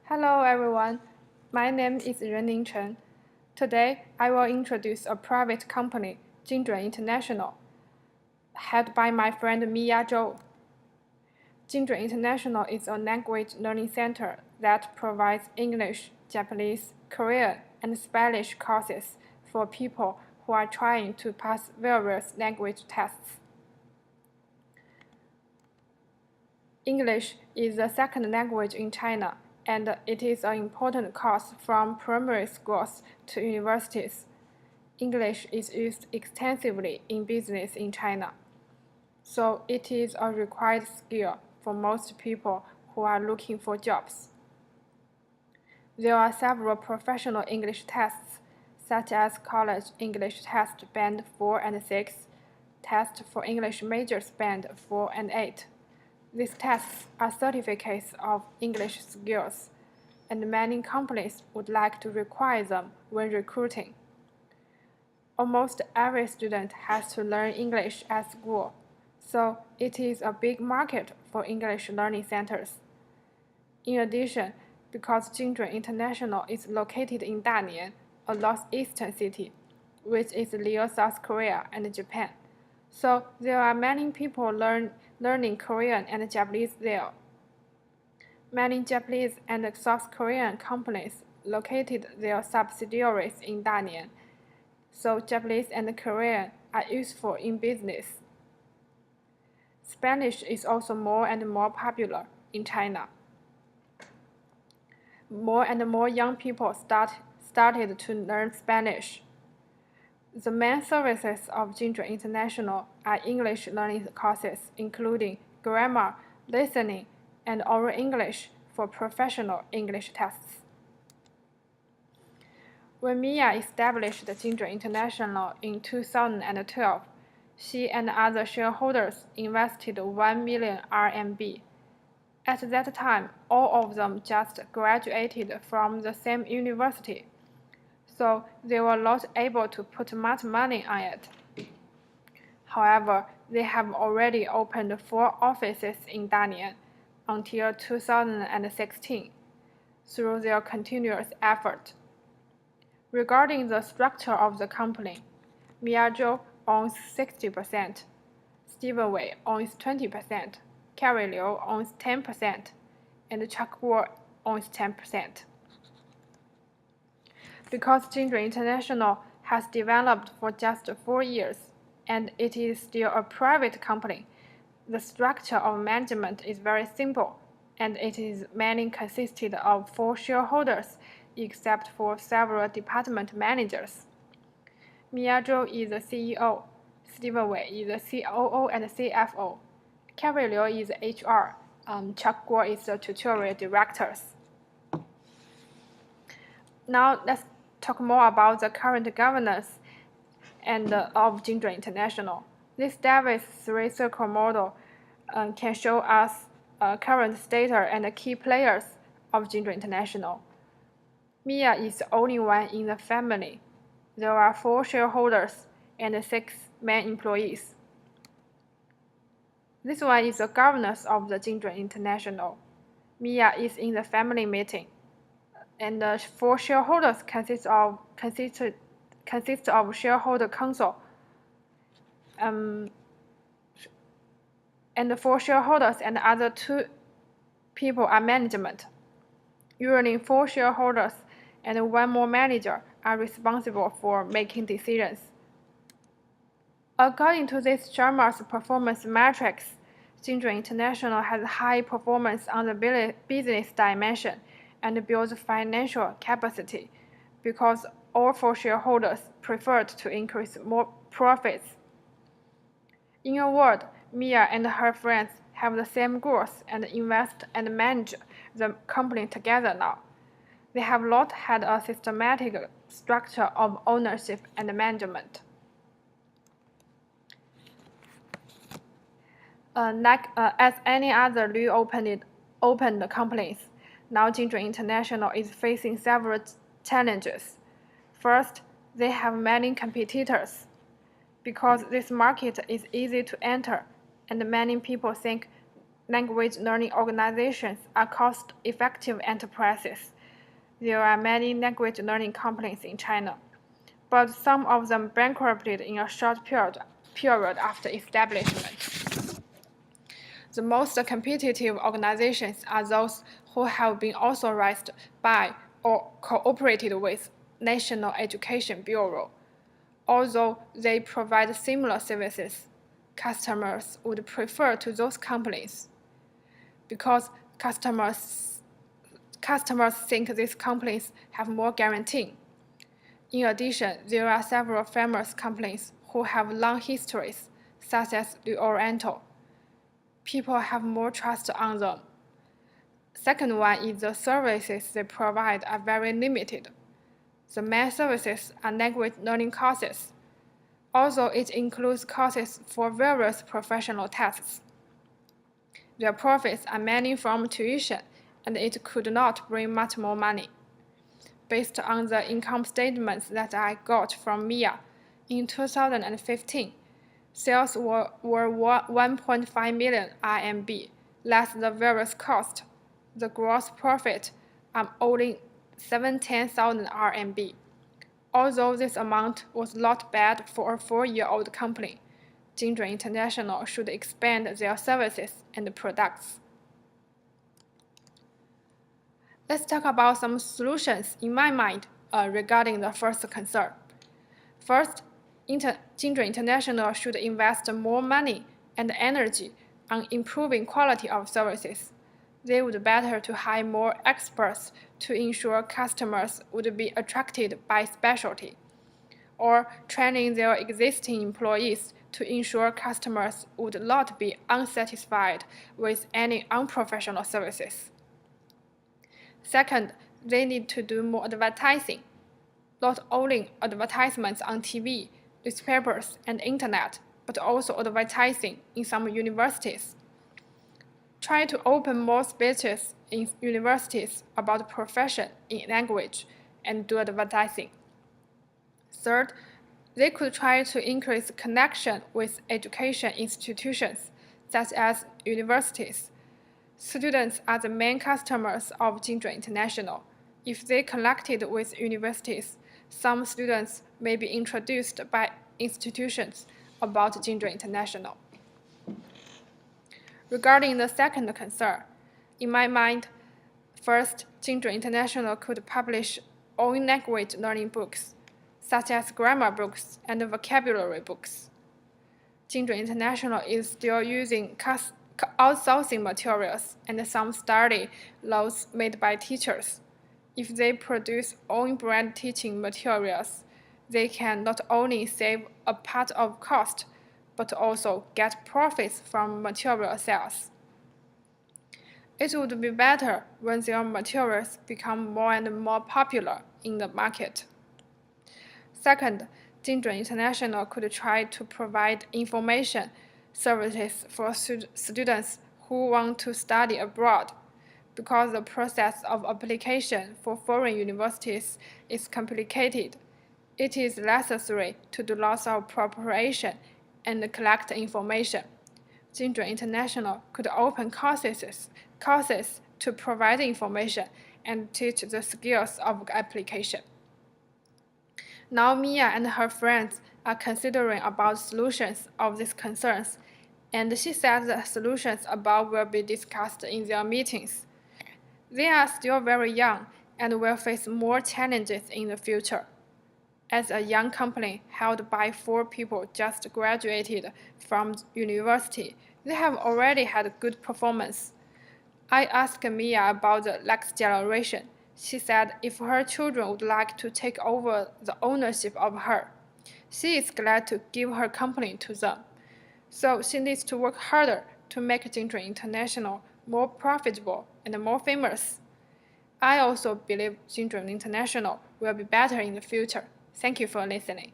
Hello everyone, my name is Renglin Chen. Today, I will introduce a private company, Jingdren International, headed by my friend Mia Zhou. Jingdren International is a language learning center that provides English, Japanese, Korean, and Spanish courses for people who are trying to pass various language tests. English is the second language in China, and it is an important course from primary schools to universities. English is used extensively in business in China, so it is a required skill for most people who are looking for jobs. There are several professional English tests, such as College English Test Band 4 and 6, Test for English Majors Band 4 and 8. These tests are certificates of English skills, and many companies would like to require them when recruiting. Almost every student has to learn English at school, so it is a big market for English learning centers. In addition, because Jingdren International is located in Dalian, a northeastern city, which is near South Korea and Japan, so there are many people learning Korean and Japanese there. Many Japanese and South Korean companies located their subsidiaries in Dalian, so Japanese and Korean are useful in business. Spanish is also more and more popular in China. More and more young people started to learn Spanish. The main services of Jingdren International are English learning courses, including grammar, listening, and oral English for professional English tests. When Mia established Jingdren International in 2012, she and other shareholders invested 1 million RMB. At that time, all of them just graduated from the same university, so they were not able to put much money on it. However, they have already opened 4 offices in Dalian until 2016 through their continuous effort. Regarding the structure of the company, Mia Zhou owns 60%, Stephen Wei owns 20%, Carrie Liu owns 10%, and Chuck Guo owns 10%. Because Jingdren International has developed for just 4 years, and it is still a private company, the structure of management is very simple, and it is mainly consisted of 4 shareholders, except for several department managers. Mia Zhou is the CEO, Stephen Wei is the COO and CFO, Carrie Liu is HR, Chuck Guo is the tutorial directors. Now let's talk more about the current governance and of Jingdren International. This Davis 3-circle model can show us current status and key players of Jingdren International. Mia is the only one in the family. There are 4 shareholders and 6 main employees. This one is the governance of the Jingdren International. Mia is in the family meeting, and the 4 shareholders consist of shareholder council, and the 4 shareholders and other 2 people are management. Usually 4 shareholders and 1 more manager are responsible for making decisions. According to this JAMA's performance metrics, Jingdren International has high performance on the business dimension and builds financial capacity because all 4 shareholders preferred to increase more profits. In a word, Mia and her friends have the same goals and invest and manage the company together now. They have not had a systematic structure of ownership and management. As any other newly opened companies, now Jingdren International is facing several challenges. First, they have many competitors. Because this market is easy to enter, and many people think language learning organizations are cost-effective enterprises. There are many language learning companies in China, but some of them bankrupted in a short period after establishment. The most competitive organizations are those who have been authorized by or cooperated with National Education Bureau. Although they provide similar services, customers would prefer to those companies because customers think these companies have more guarantee. In addition, there are several famous companies who have long histories, such as the Oriental. People have more trust on them. Second one is the services they provide are very limited. The main services are language learning courses, although it includes courses for various professional tasks. Their profits are mainly from tuition, and it could not bring much more money. Based on the income statements that I got from Mia, in 2015, sales were 1.5 million RMB, less the various costs. The gross profit only 17,000 RMB. Although this amount was not bad for a 4-year-old company, Jingdren International should expand their services and products. Let's talk about some solutions in my mind regarding the first concern. First, Jingdren International should invest more money and energy on improving quality of services. They would better to hire more experts to ensure customers would be attracted by specialty, or training their existing employees to ensure customers would not be unsatisfied with any unprofessional services. Second, they need to do more advertising, not only advertisements on TV, newspapers, and internet, but also advertising in some universities. Try to open more spaces in universities about the profession in language and do advertising. Third, they could try to increase connection with education institutions, such as universities. Students are the main customers of Jingdren International. If they connected with universities, some students may be introduced by institutions about Jingdren International. Regarding the second concern, in my mind, first, Jingdren International could publish own language learning books, such as grammar books and vocabulary books. Jingdren International is still using outsourcing materials and some study loads made by teachers. If they produce own brand teaching materials, they can not only save a part of cost, but also get profits from material sales. It would be better when their materials become more and more popular in the market. Second, Jingdren International could try to provide information services for students who want to study abroad, because the process of application for foreign universities is complicated. It is necessary to do lots of preparation and collect information. Jingdren International could open courses to provide information and teach the skills of application. Now Mia and her friends are considering about solutions of these concerns, and she said the solutions above will be discussed in their meetings. They are still very young and will face more challenges in the future. As a young company held by 4 people just graduated from university, they have already had good performance. I asked Mia about the next generation. She said if her children would like to take over the ownership of her, she is glad to give her company to them. So she needs to work harder to make Jingdren International more profitable and more famous. I also believe Jingdren International will be better in the future. Thank you for listening.